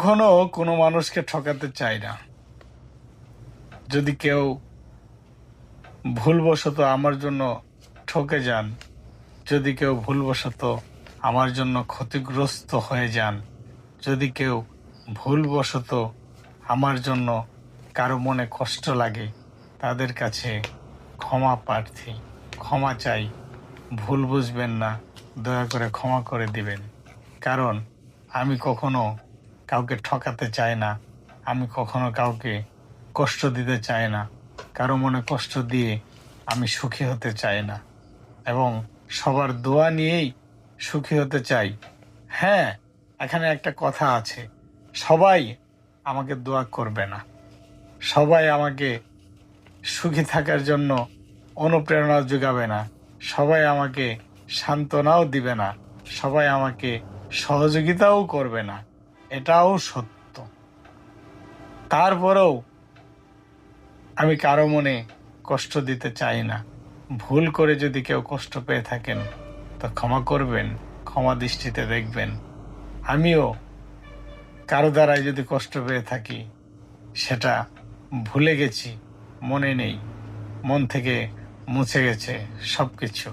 কখনো কোনো মানুষকে ঠকাতে চাই না। যদি কেউ ভুলবশত আমার জন্য ঠকে যান, যদি কেউ ভুলবশত আমার জন্য ক্ষতিগ্রস্ত হয়ে যান, যদি কেউ ভুলবশত আমার জন্য কারো মনে কষ্ট লাগে, তাদের কাছে ক্ষমা প্রার্থী, ক্ষমা চাই। ভুল বুঝবেন না, দয়া করে ক্ষমা করে দিবেন। কারণ আমি কখনো কাউকে ঠকাতে চাই না, আমি কখনো কাউকে কষ্ট দিতে চাই না, কারো মনে কষ্ট দিয়ে আমি সুখী হতে চাই না এবং সবার দোয়া নিয়েই সুখী হতে চাই। হ্যাঁ, এখানে একটা কথা আছে, সবাই আমাকে দোয়া করবে না, সবাই আমাকে সুখী থাকার জন্য অনুপ্রেরণা যোগাবে না, সবাই আমাকে সান্ত্বনাও দিবে না, সবাই আমাকে সহযোগিতাও করবে না, এটাও সত্য। তারপরেও আমি কারো মনে কষ্ট দিতে চাই না। ভুল করে যদি কেউ কষ্ট পেয়ে থাকেন তো ক্ষমা করবেন, ক্ষমা দৃষ্টিতে দেখবেন। আমিও কারো দ্বারাই যদি কষ্ট পেয়ে থাকি, সেটা ভুলে গেছি, মনে নেই, মন থেকে মুছে গেছে সব কিছু।